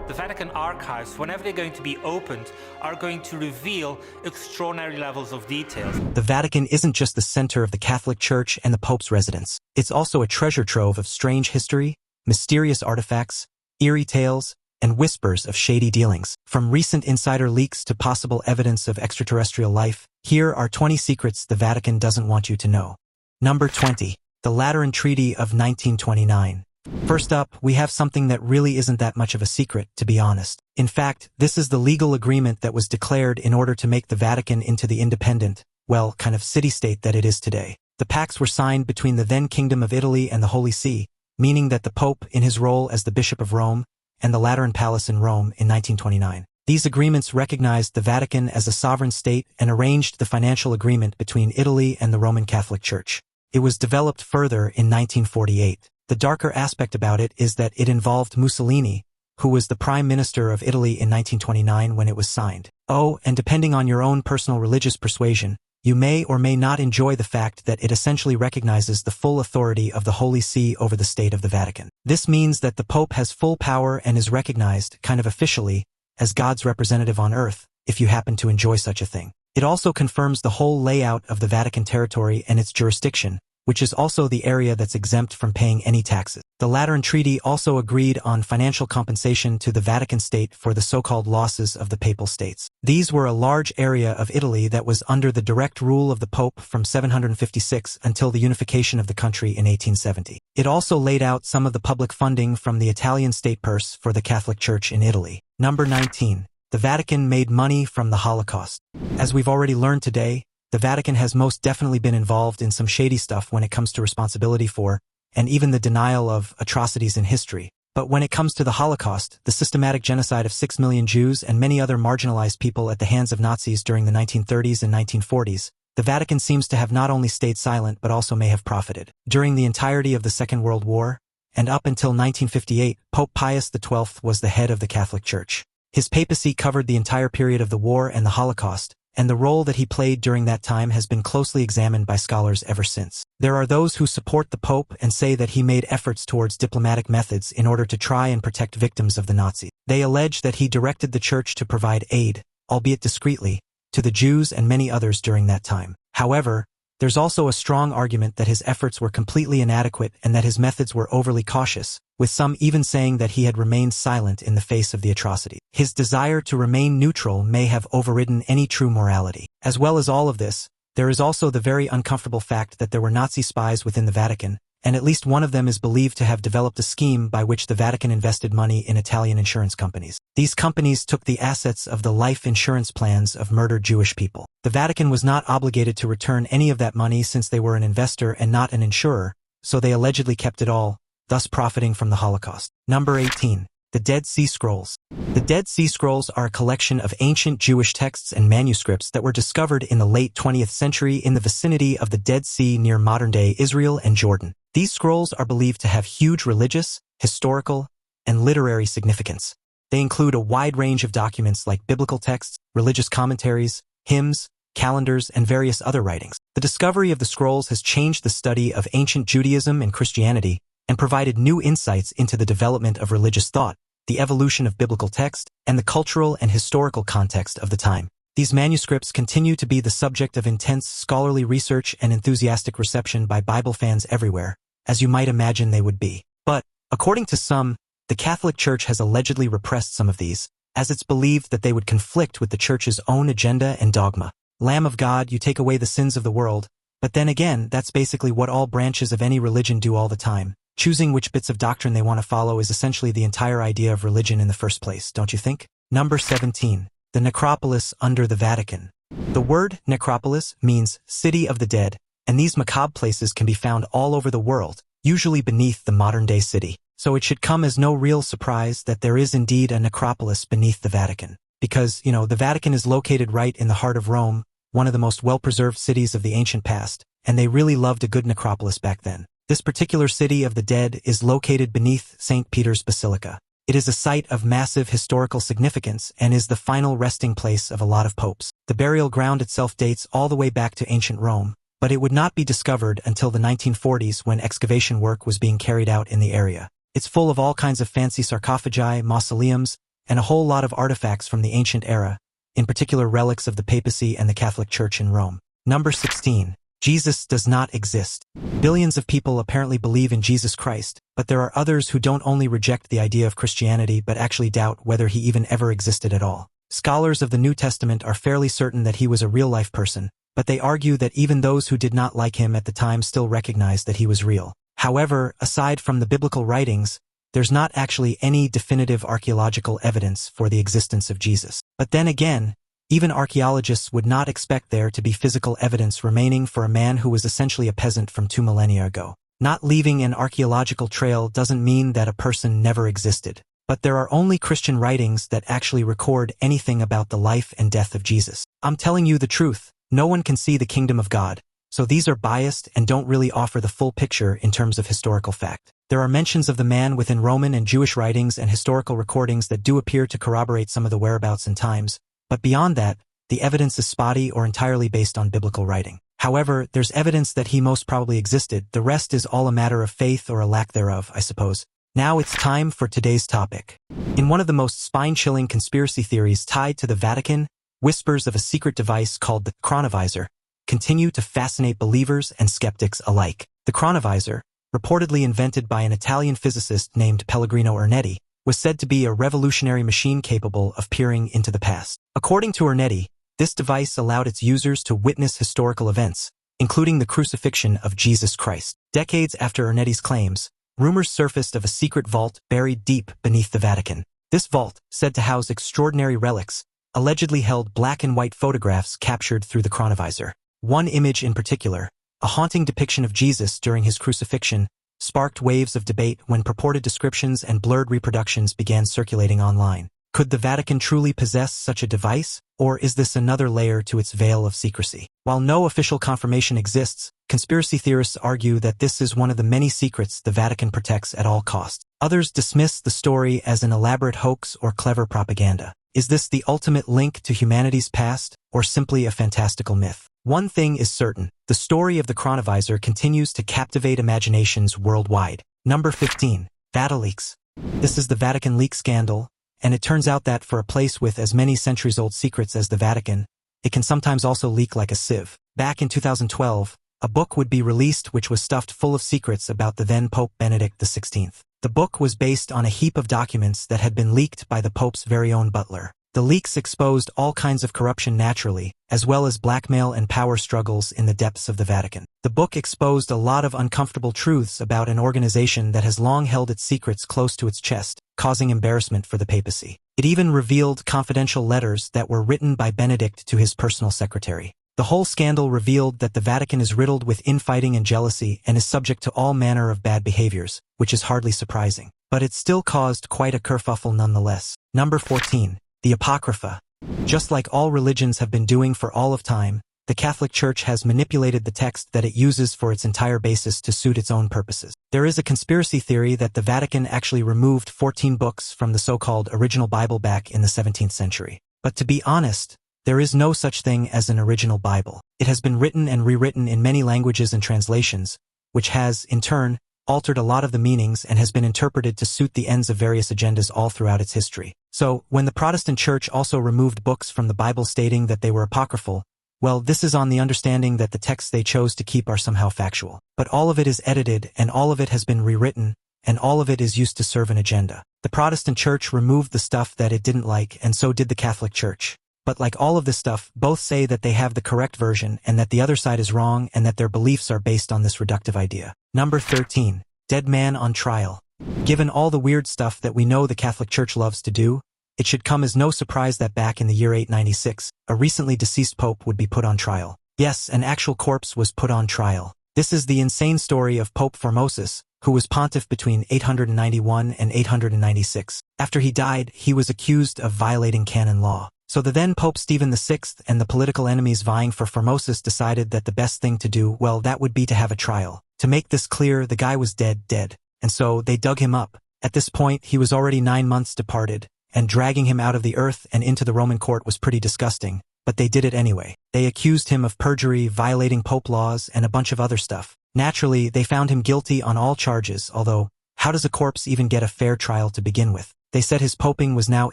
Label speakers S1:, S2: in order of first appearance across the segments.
S1: The Vatican Archives, whenever they're going to be opened, are going to reveal extraordinary levels of details.
S2: The Vatican isn't just the center of the Catholic Church and the Pope's residence. It's also a treasure trove of strange history, mysterious artifacts, eerie tales, and whispers of shady dealings. From recent insider leaks to possible evidence of extraterrestrial life, here are 20 secrets the Vatican doesn't want you to know. Number 20. The Lateran Treaty of 1929. First up, we have something that really isn't that much of a secret, to be honest. In fact, this is the legal agreement that was declared in order to make the Vatican into the independent, well, kind of city-state that it is today. The pacts were signed between the then Kingdom of Italy and the Holy See, meaning that the Pope, in his role as the Bishop of Rome, and the Lateran Palace in Rome in 1929. These agreements recognized the Vatican as a sovereign state and arranged the financial agreement between Italy and the Roman Catholic Church. It was developed further in 1948. The darker aspect about it is that it involved Mussolini, who was the Prime Minister of Italy in 1929 when it was signed. Oh, and depending on your own personal religious persuasion, you may or may not enjoy the fact that it essentially recognizes the full authority of the Holy See over the state of the Vatican. This means that the Pope has full power and is recognized, kind of officially, as God's representative on earth, if you happen to enjoy such a thing. It also confirms the whole layout of the Vatican territory and its jurisdiction, which is also the area that's exempt from paying any taxes. The Lateran Treaty also agreed on financial compensation to the Vatican state for the so-called losses of the Papal States. These were a large area of Italy that was under the direct rule of the Pope from 756 until the unification of the country in 1870. It also laid out some of the public funding from the Italian state purse for the Catholic Church in Italy. Number 19. The Vatican made money from the Holocaust. As we've already learned today, the Vatican has most definitely been involved in some shady stuff when it comes to responsibility for, and even the denial of, atrocities in history. But when it comes to the Holocaust, the systematic genocide of 6 million Jews and many other marginalized people at the hands of Nazis during the 1930s and 1940s, the Vatican seems to have not only stayed silent but also may have profited. During the entirety of the Second World War, and up until 1958, Pope Pius XII was the head of the Catholic Church. His papacy covered the entire period of the war and the Holocaust, and the role that he played during that time has been closely examined by scholars ever since. There are those who support the Pope and say that he made efforts towards diplomatic methods in order to try and protect victims of the Nazis. They allege that he directed the Church to provide aid, albeit discreetly, to the Jews and many others during that time. However, there's also a strong argument that his efforts were completely inadequate and that his methods were overly cautious, with some even saying that he had remained silent in the face of the atrocity. His desire to remain neutral may have overridden any true morality. As well as all of this, there is also the very uncomfortable fact that there were Nazi spies within the Vatican, and at least one of them is believed to have developed a scheme by which the Vatican invested money in Italian insurance companies. These companies took the assets of the life insurance plans of murdered Jewish people. The Vatican was not obligated to return any of that money since they were an investor and not an insurer, so they allegedly kept it all, thus profiting from the Holocaust. Number 18. The Dead Sea Scrolls. The Dead Sea Scrolls are a collection of ancient Jewish texts and manuscripts that were discovered in the late 20th century in the vicinity of the Dead Sea near modern-day Israel and Jordan. These scrolls are believed to have huge religious, historical, and literary significance. They include a wide range of documents like biblical texts, religious commentaries, hymns, calendars, and various other writings. The discovery of the scrolls has changed the study of ancient Judaism and Christianity and provided new insights into the development of religious thought, the evolution of biblical text, and the cultural and historical context of the time. These manuscripts continue to be the subject of intense scholarly research and enthusiastic reception by Bible fans everywhere, as you might imagine they would be. But, according to some, the Catholic Church has allegedly repressed some of these, as it's believed that they would conflict with the Church's own agenda and dogma. Lamb of God, you take away the sins of the world, but then again, that's basically what all branches of any religion do all the time. Choosing which bits of doctrine they want to follow is essentially the entire idea of religion in the first place, don't you think? Number 17. The Necropolis under the Vatican. The word necropolis means city of the dead, and these macabre places can be found all over the world, usually beneath the modern-day city. So it should come as no real surprise that there is indeed a necropolis beneath the Vatican. Because, the Vatican is located right in the heart of Rome, one of the most well-preserved cities of the ancient past, and they really loved a good necropolis back then. This particular city of the dead is located beneath St. Peter's Basilica. It is a site of massive historical significance and is the final resting place of a lot of popes. The burial ground itself dates all the way back to ancient Rome, but it would not be discovered until the 1940s when excavation work was being carried out in the area. It's full of all kinds of fancy sarcophagi, mausoleums, and a whole lot of artifacts from the ancient era, in particular relics of the papacy and the Catholic Church in Rome. Number 16. Jesus does not exist. Billions of people apparently believe in Jesus Christ, but there are others who don't only reject the idea of Christianity but actually doubt whether he even ever existed at all. Scholars of the New Testament are fairly certain that he was a real-life person, but they argue that even those who did not like him at the time still recognized that he was real. However, aside from the biblical writings, there's not actually any definitive archaeological evidence for the existence of Jesus. But then again, even archaeologists would not expect there to be physical evidence remaining for a man who was essentially a peasant from 2 millennia ago. Not leaving an archaeological trail doesn't mean that a person never existed. But there are only Christian writings that actually record anything about the life and death of Jesus. I'm telling you the truth, no one can see the kingdom of God, so these are biased and don't really offer the full picture in terms of historical fact. There are mentions of the man within Roman and Jewish writings and historical recordings that do appear to corroborate some of the whereabouts and times, but beyond that, the evidence is spotty or entirely based on biblical writing. However, there's evidence that he most probably existed. The rest is all a matter of faith or a lack thereof, I suppose. Now it's time for today's topic. In one of the most spine-chilling conspiracy theories tied to the Vatican, whispers of a secret device called the Chronovisor continue to fascinate believers and skeptics alike. The Chronovisor, reportedly invented by an Italian physicist named Pellegrino Ernetti, was said to be a revolutionary machine capable of peering into the past. According to Ernetti, this device allowed its users to witness historical events, including the crucifixion of Jesus Christ. Decades after Ernetti's claims, rumors surfaced of a secret vault buried deep beneath the Vatican. This vault, said to house extraordinary relics, allegedly held black and white photographs captured through the Chronovisor. One image in particular, a haunting depiction of Jesus during his crucifixion, sparked waves of debate when purported descriptions and blurred reproductions began circulating online. Could the Vatican truly possess such a device, or is this another layer to its veil of secrecy? While no official confirmation exists, conspiracy theorists argue that this is one of the many secrets the Vatican protects at all costs. Others dismiss the story as an elaborate hoax or clever propaganda. Is this the ultimate link to humanity's past, or simply a fantastical myth? One thing is certain, the story of the Chronovisor continues to captivate imaginations worldwide. Number 15. VatiLeaks. This is the Vatican leak scandal, and it turns out that for a place with as many centuries-old secrets as the Vatican, it can sometimes also leak like a sieve. Back in 2012, a book would be released which was stuffed full of secrets about the then Pope Benedict XVI. The book was based on a heap of documents that had been leaked by the Pope's very own butler. The leaks exposed all kinds of corruption naturally, as well as blackmail and power struggles in the depths of the Vatican. The book exposed a lot of uncomfortable truths about an organization that has long held its secrets close to its chest, causing embarrassment for the papacy. It even revealed confidential letters that were written by Benedict to his personal secretary. The whole scandal revealed that the Vatican is riddled with infighting and jealousy and is subject to all manner of bad behaviors, which is hardly surprising. But it still caused quite a kerfuffle nonetheless. Number 14. The Apocrypha. Just like all religions have been doing for all of time, the Catholic Church has manipulated the text that it uses for its entire basis to suit its own purposes. There is a conspiracy theory that the Vatican actually removed 14 books from the so-called original Bible back in the 17th century. But to be honest, there is no such thing as an original Bible. It has been written and rewritten in many languages and translations, which has, in turn, altered a lot of the meanings and has been interpreted to suit the ends of various agendas all throughout its history. So, when the Protestant Church also removed books from the Bible stating that they were apocryphal, well, this is on the understanding that the texts they chose to keep are somehow factual. But all of it is edited, and all of it has been rewritten, and all of it is used to serve an agenda. The Protestant Church removed the stuff that it didn't like, and so did the Catholic Church. But like all of this stuff, both say that they have the correct version and that the other side is wrong and that their beliefs are based on this reductive idea. Number 13. Dead man on trial. Given all the weird stuff that we know the Catholic Church loves to do, it should come as no surprise that back in the year 896, a recently deceased pope would be put on trial. Yes, an actual corpse was put on trial. This is the insane story of Pope Formosus, who was pontiff between 891 and 896. After he died, he was accused of violating canon law. So the then Pope Stephen VI and the political enemies vying for Formosus decided that the best thing to do, well, that would be to have a trial. To make this clear, the guy was dead, and so they dug him up. At this point, he was already 9 months departed, and dragging him out of the earth and into the Roman court was pretty disgusting, but they did it anyway. They accused him of perjury, violating Pope laws, and a bunch of other stuff. Naturally, they found him guilty on all charges, although, how does a corpse even get a fair trial to begin with? They said his poping was now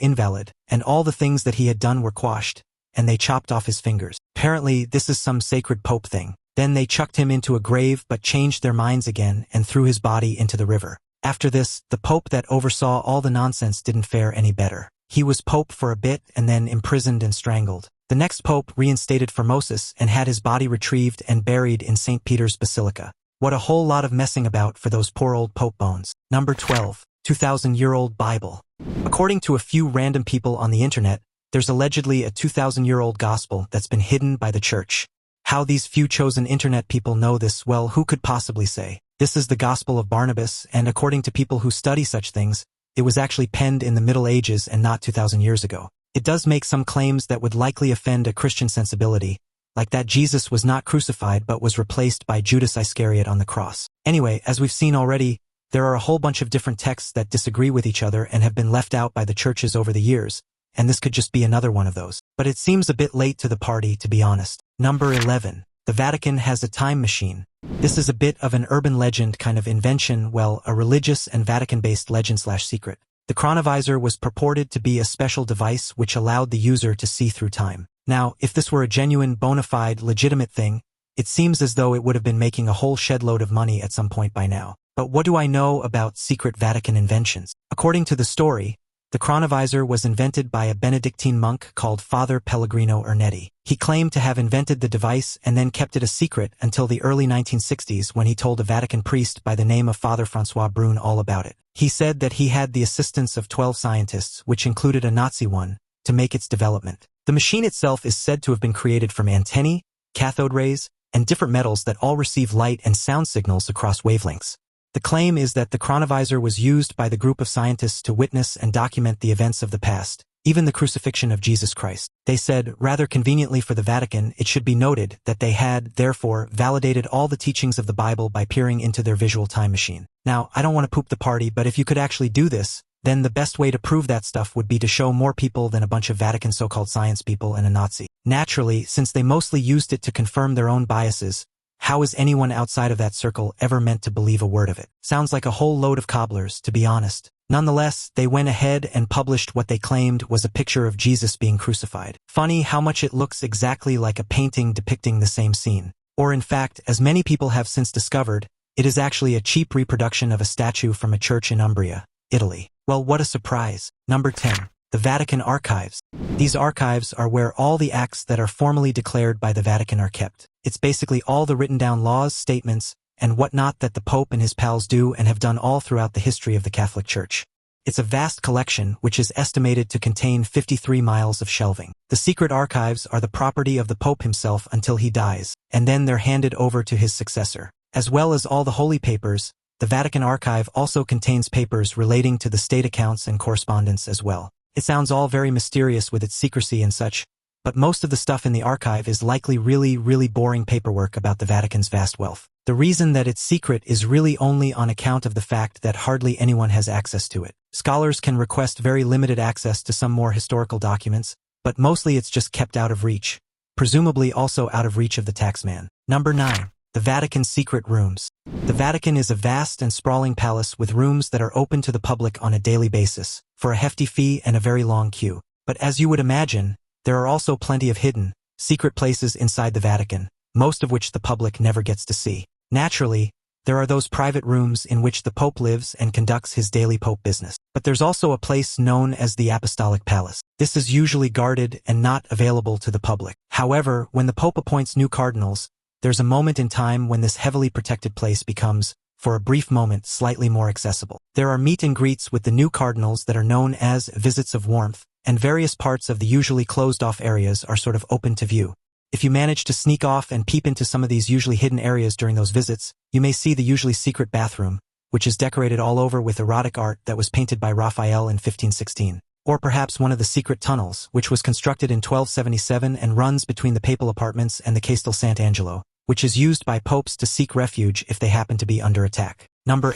S2: invalid, and all the things that he had done were quashed, and they chopped off his fingers. Apparently, this is some sacred pope thing. Then they chucked him into a grave but changed their minds again and threw his body into the river. After this, the pope that oversaw all the nonsense didn't fare any better. He was pope for a bit and then imprisoned and strangled. The next pope reinstated Formosus and had his body retrieved and buried in St. Peter's Basilica. What a whole lot of messing about for those poor old pope bones. Number 12. 2,000-year-old Bible. According to a few random people on the internet, there's allegedly a 2,000-year-old gospel that's been hidden by the church. How these few chosen internet people know this, well, who could possibly say? This is the Gospel of Barnabas, and according to people who study such things, it was actually penned in the Middle Ages and not 2,000 years ago. It does make some claims that would likely offend a Christian sensibility, like that Jesus was not crucified but was replaced by Judas Iscariot on the cross. Anyway, as we've seen already, there are a whole bunch of different texts that disagree with each other and have been left out by the churches over the years, and this could just be another one of those. But it seems a bit late to the party, to be honest. Number 11. The Vatican has a time machine. This is a bit of an urban legend kind of invention, well, a religious and Vatican-based legend/secret. The Chronovisor was purported to be a special device which allowed the user to see through time. Now, if this were a genuine, bona fide, legitimate thing, it seems as though it would have been making a whole shed-load of money at some point by now. But what do I know about secret Vatican inventions? According to the story, the Chronovisor was invented by a Benedictine monk called Father Pellegrino Ernetti. He claimed to have invented the device and then kept it a secret until the early 1960s when he told a Vatican priest by the name of Father François Brune all about it. He said that he had the assistance of 12 scientists, which included a Nazi one, to make its development. The machine itself is said to have been created from antennae, cathode rays, and different metals that all receive light and sound signals across wavelengths. The claim is that the Chronovisor was used by the group of scientists to witness and document the events of the past, even the crucifixion of Jesus Christ. They said, rather conveniently for the Vatican, it should be noted that they had, therefore, validated all the teachings of the Bible by peering into their visual time machine. Now, I don't want to poop the party, but if you could actually do this, then the best way to prove that stuff would be to show more people than a bunch of Vatican so-called science people and a Nazi. Naturally, since they mostly used it to confirm their own biases, how is anyone outside of that circle ever meant to believe a word of it? Sounds like a whole load of cobblers, to be honest. Nonetheless, they went ahead and published what they claimed was a picture of Jesus being crucified. Funny how much it looks exactly like a painting depicting the same scene. Or in fact, as many people have since discovered, it is actually a cheap reproduction of a statue from a church in Umbria, Italy. Well, what a surprise. Number 10. The Vatican Archives. These archives are where all the acts that are formally declared by the Vatican are kept. It's basically all the written down laws, statements, and whatnot that the Pope and his pals do and have done all throughout the history of the Catholic Church. It's a vast collection which is estimated to contain 53 miles of shelving. The secret archives are the property of the Pope himself until he dies, and then they're handed over to his successor. As well as all the holy papers, the Vatican Archive also contains papers relating to the state accounts and correspondence as well. It sounds all very mysterious with its secrecy and such, but most of the stuff in the archive is likely really boring paperwork about the Vatican's vast wealth. The reason that it's secret is really only on account of the fact that hardly anyone has access to it. Scholars can request very limited access to some more historical documents, but mostly it's just kept out of reach, presumably also out of reach of the taxman. Number 9. The Vatican Secret Rooms. The Vatican is a vast and sprawling palace with rooms that are open to the public on a daily basis, for a hefty fee and a very long queue. But as you would imagine, there are also plenty of hidden, secret places inside the Vatican, most of which the public never gets to see. Naturally, there are those private rooms in which the Pope lives and conducts his daily Pope business. But there's also a place known as the Apostolic Palace. This is usually guarded and not available to the public. However, when the Pope appoints new cardinals, there's a moment in time when this heavily protected place becomes, for a brief moment, slightly more accessible. There are meet and greets with the new cardinals that are known as visits of warmth, and various parts of the usually closed-off areas are sort of open to view. If you manage to sneak off and peep into some of these usually hidden areas during those visits, you may see the usually secret bathroom, which is decorated all over with erotic art that was painted by Raphael in 1516. Or perhaps one of the secret tunnels, which was constructed in 1277 and runs between the papal apartments and the Castel Sant'Angelo, which is used by popes to seek refuge if they happen to be under attack. Number 8.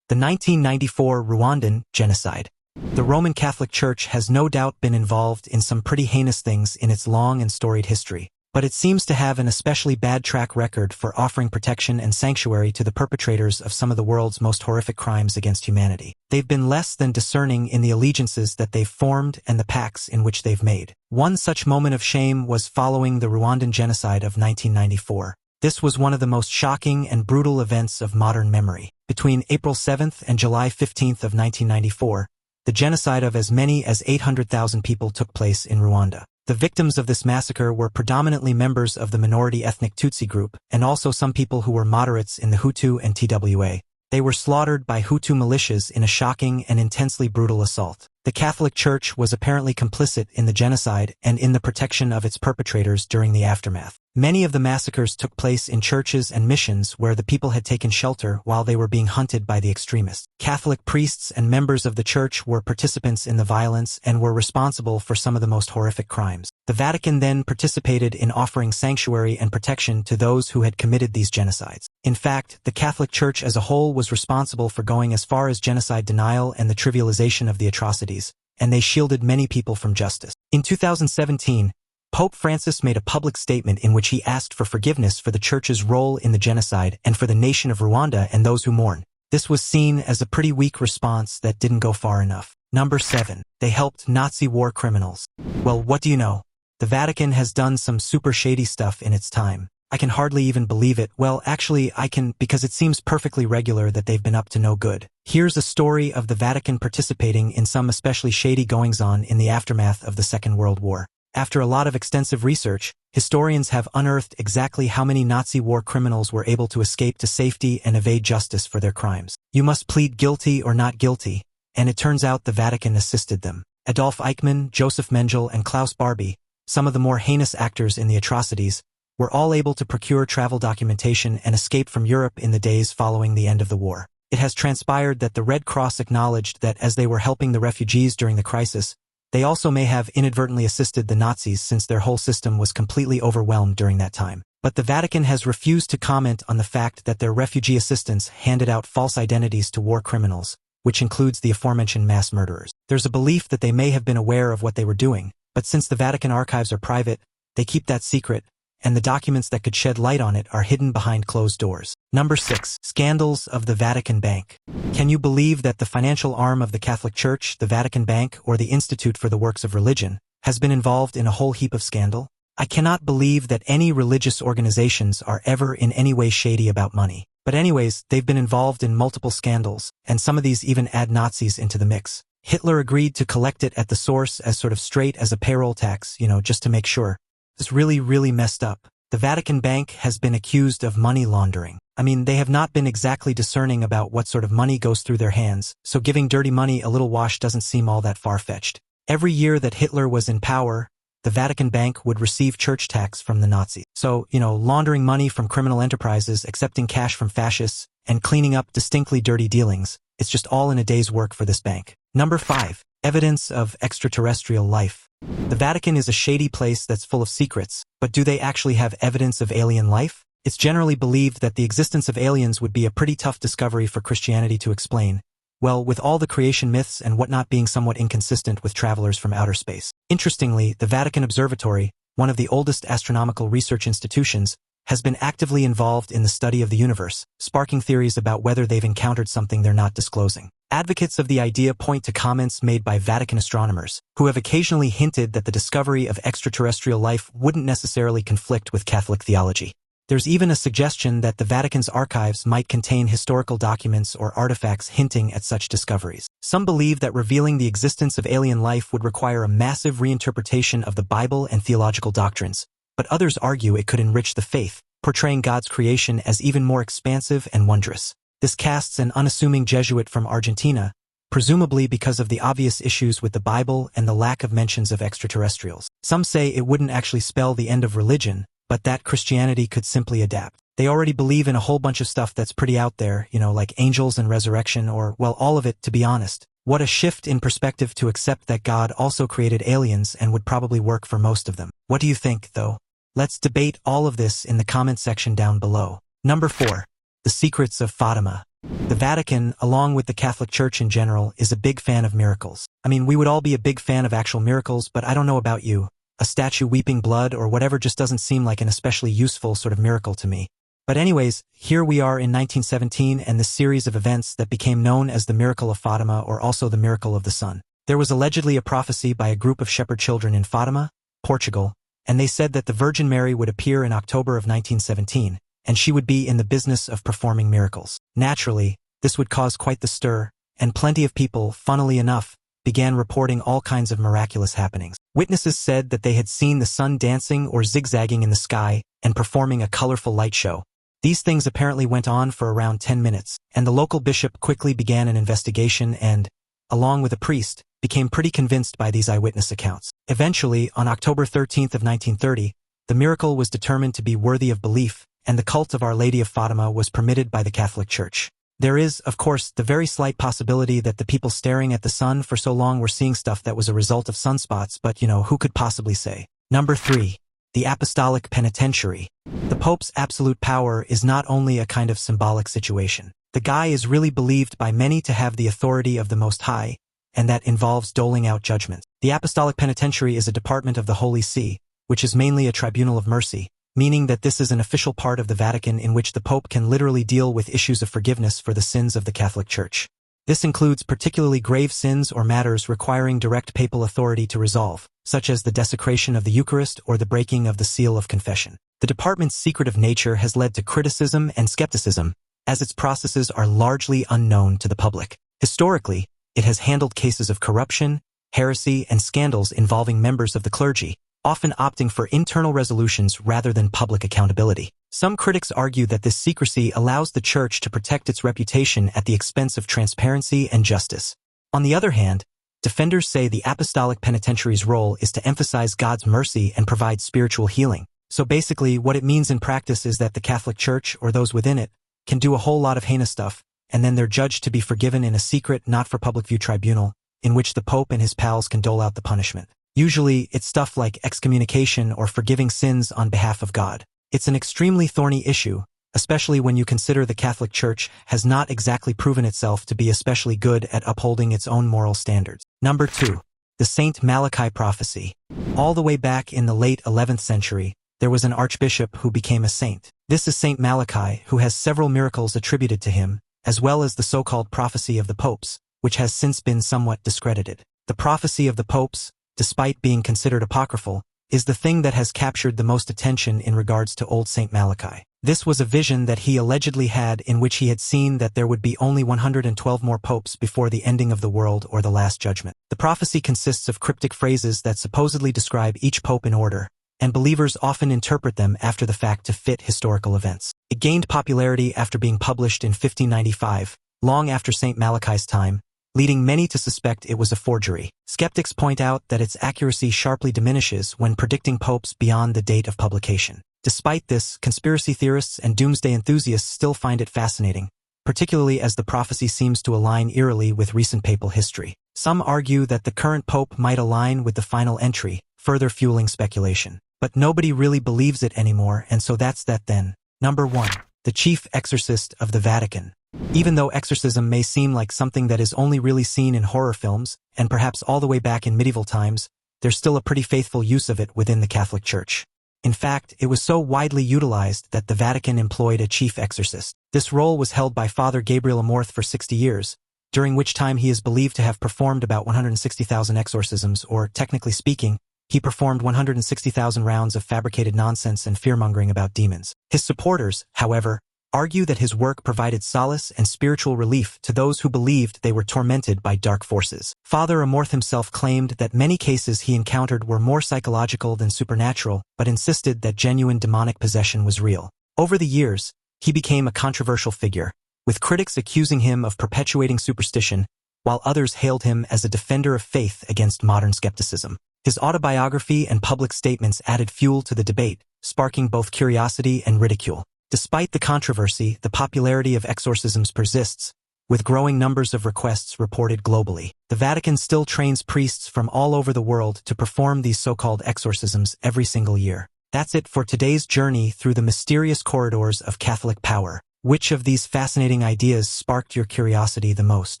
S2: The 1994 Rwandan Genocide. The Roman Catholic Church has no doubt been involved in some pretty heinous things in its long and storied history. but it seems to have an especially bad track record for offering protection and sanctuary to the perpetrators of some of the world's most horrific crimes against humanity. They've been less than discerning in the allegiances that they've formed and the pacts in which they've made. One such moment of shame was following the Rwandan Genocide of 1994. This was one of the most shocking and brutal events of modern memory. Between April 7th and July 15th of 1994, the genocide of as many as 800,000 people took place in Rwanda. The victims of this massacre were predominantly members of the minority ethnic Tutsi group, and also some people who were moderates in the Hutu and TWA. They were slaughtered by Hutu militias in a shocking and intensely brutal assault. The Catholic Church was apparently complicit in the genocide and in the protection of its perpetrators during the aftermath. Many of the massacres took place in churches and missions where the people had taken shelter while they were being hunted by the extremists. Catholic priests and members of the Church were participants in the violence and were responsible for some of the most horrific crimes. The Vatican then participated in offering sanctuary and protection to those who had committed these genocides. In fact, the Catholic Church as a whole was responsible for going as far as genocide denial and the trivialization of the atrocities, and they shielded many people from justice. In 2017, Pope Francis made a public statement in which he asked for forgiveness for the Church's role in the genocide and for the nation of Rwanda and those who mourn. This was seen as a pretty weak response that didn't go far enough. Number 7. They helped Nazi war criminals. Well, what do you know? The Vatican has done some super shady stuff in its time. I can hardly even believe it. Well, actually, I can, because it seems perfectly regular that they've been up to no good. Here's a story of the Vatican participating in some especially shady goings-on in the aftermath of the Second World War. After a lot of extensive research, historians have unearthed exactly how many Nazi war criminals were able to escape to safety and evade justice for their crimes. You must plead guilty or not guilty, and it turns out the Vatican assisted them. Adolf Eichmann, Joseph Mengele, and Klaus Barbie, some of the more heinous actors in the atrocities, were all able to procure travel documentation and escape from Europe in the days following the end of the war. It has transpired that the Red Cross acknowledged that as they were helping the refugees during the crisis, they also may have inadvertently assisted the Nazis since their whole system was completely overwhelmed during that time. But the Vatican has refused to comment on the fact that their refugee assistants handed out false identities to war criminals, which includes the aforementioned mass murderers. There's a belief that they may have been aware of what they were doing, but since the Vatican archives are private, they keep that secret, and the documents that could shed light on it are hidden behind closed doors. Number 6. Scandals of the Vatican Bank. Can you believe that the financial arm of the Catholic Church, the Vatican Bank, or the Institute for the Works of Religion, has been involved in a whole heap of scandal? I cannot believe that any religious organizations are ever in any way shady about money. But anyways, they've been involved in multiple scandals, and some of these even add Nazis into the mix. Hitler agreed to collect it at the source as sort of straight as a payroll tax, just to make sure. It's really messed up. The Vatican Bank has been accused of money laundering. I mean, they have not been exactly discerning about what sort of money goes through their hands, so giving dirty money a little wash doesn't seem all that far-fetched. Every year that Hitler was in power, the Vatican Bank would receive church tax from the Nazis. So, laundering money from criminal enterprises, accepting cash from fascists, and cleaning up distinctly dirty dealings, it's just all in a day's work for this bank. Number 5. Evidence of extraterrestrial life. The Vatican is a shady place that's full of secrets, but do they actually have evidence of alien life? It's generally believed that the existence of aliens would be a pretty tough discovery for Christianity to explain, well, with all the creation myths and whatnot being somewhat inconsistent with travelers from outer space. Interestingly, the Vatican Observatory, one of the oldest astronomical research institutions, has been actively involved in the study of the universe, sparking theories about whether they've encountered something they're not disclosing. Advocates of the idea point to comments made by Vatican astronomers, who have occasionally hinted that the discovery of extraterrestrial life wouldn't necessarily conflict with Catholic theology. There's even a suggestion that the Vatican's archives might contain historical documents or artifacts hinting at such discoveries. Some believe that revealing the existence of alien life would require a massive reinterpretation of the Bible and theological doctrines, but others argue it could enrich the faith, portraying God's creation as even more expansive and wondrous. This casts an unassuming Jesuit from Argentina, presumably because of the obvious issues with the Bible and the lack of mentions of extraterrestrials. Some say it wouldn't actually spell the end of religion, but that Christianity could simply adapt. They already believe in a whole bunch of stuff that's pretty out there, like angels and resurrection or, well, all of it, to be honest. What a shift in perspective to accept that God also created aliens and would probably work for most of them. What do you think, though? Let's debate all of this in the comment section down below. Number 4. The Secrets of Fatima. The Vatican, along with the Catholic Church in general, is a big fan of miracles. I mean, we would all be a big fan of actual miracles, but I don't know about you, a statue weeping blood or whatever just doesn't seem like an especially useful sort of miracle to me. But anyways, here we are in 1917 and this series of events that became known as the Miracle of Fatima or also the Miracle of the Sun. There was allegedly a prophecy by a group of shepherd children in Fatima, Portugal, and they said that the Virgin Mary would appear in October of 1917, and she would be in the business of performing miracles. Naturally, this would cause quite the stir, and plenty of people, funnily enough, began reporting all kinds of miraculous happenings. Witnesses said that they had seen the sun dancing or zigzagging in the sky and performing a colorful light show. These things apparently went on for around 10 minutes, and the local bishop quickly began an investigation and, along with a priest, became pretty convinced by these eyewitness accounts. Eventually, on October 13th of 1930, the miracle was determined to be worthy of belief, and the cult of Our Lady of Fatima was permitted by the Catholic Church. There is, of course, the very slight possibility that the people staring at the sun for so long were seeing stuff that was a result of sunspots, but who could possibly say? Number 3. The Apostolic Penitentiary. The Pope's absolute power is not only a kind of symbolic situation. The guy is really believed by many to have the authority of the Most High, and that involves doling out judgments. The Apostolic Penitentiary is a department of the Holy See, which is mainly a tribunal of mercy, meaning that this is an official part of the Vatican in which the Pope can literally deal with issues of forgiveness for the sins of the Catholic Church. This includes particularly grave sins or matters requiring direct papal authority to resolve, such as the desecration of the Eucharist or the breaking of the seal of confession. The department's secretive nature has led to criticism and skepticism, as its processes are largely unknown to the public. Historically, it has handled cases of corruption, heresy, and scandals involving members of the clergy, often opting for internal resolutions rather than public accountability. Some critics argue that this secrecy allows the Church to protect its reputation at the expense of transparency and justice. On the other hand, defenders say the Apostolic Penitentiary's role is to emphasize God's mercy and provide spiritual healing. So basically, what it means in practice is that the Catholic Church, or those within it, can do a whole lot of heinous stuff, and then they're judged to be forgiven in a secret, not-for-public-view tribunal, in which the Pope and his pals can dole out the punishment. Usually, it's stuff like excommunication or forgiving sins on behalf of God. It's an extremely thorny issue, especially when you consider the Catholic Church has not exactly proven itself to be especially good at upholding its own moral standards. Number 2. The Saint Malachi prophecy. All the way back in the late 11th century, there was an archbishop who became a saint. This is Saint Malachi, who has several miracles attributed to him, as well as the so-called prophecy of the popes, which has since been somewhat discredited. The prophecy of the popes, despite being considered apocryphal, is the thing that has captured the most attention in regards to old Saint Malachi. This was a vision that he allegedly had in which he had seen that there would be only 112 more popes before the ending of the world or the Last Judgment. The prophecy consists of cryptic phrases that supposedly describe each pope in order, and believers often interpret them after the fact to fit historical events. It gained popularity after being published in 1595, long after Saint Malachi's time, leading many to suspect it was a forgery. Skeptics point out that its accuracy sharply diminishes when predicting popes beyond the date of publication. Despite this, conspiracy theorists and doomsday enthusiasts still find it fascinating, particularly as the prophecy seems to align eerily with recent papal history. Some argue that the current pope might align with the final entry, further fueling speculation. But nobody really believes it anymore, and so that's that then. Number 1. The Chief Exorcist of the Vatican. Even though exorcism may seem like something that is only really seen in horror films, and perhaps all the way back in medieval times, there's still a pretty faithful use of it within the Catholic Church. In fact, it was so widely utilized that the Vatican employed a chief exorcist. This role was held by Father Gabriel Amorth for 60 years, during which time he is believed to have performed about 160,000 exorcisms, or, technically speaking, he performed 160,000 rounds of fabricated nonsense and fear-mongering about demons. His supporters, however, argue that his work provided solace and spiritual relief to those who believed they were tormented by dark forces. Father Amorth himself claimed that many cases he encountered were more psychological than supernatural, but insisted that genuine demonic possession was real. Over the years, he became a controversial figure, with critics accusing him of perpetuating superstition, while others hailed him as a defender of faith against modern skepticism. His autobiography and public statements added fuel to the debate, sparking both curiosity and ridicule. Despite the controversy, the popularity of exorcisms persists, with growing numbers of requests reported globally. The Vatican still trains priests from all over the world to perform these so-called exorcisms every single year. That's it for today's journey through the mysterious corridors of Catholic power. Which of these fascinating ideas sparked your curiosity the most?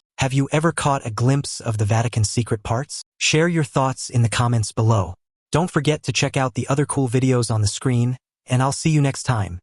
S2: Have you ever caught a glimpse of the Vatican's secret parts? Share your thoughts in the comments below. Don't forget to check out the other cool videos on the screen, and I'll see you next time.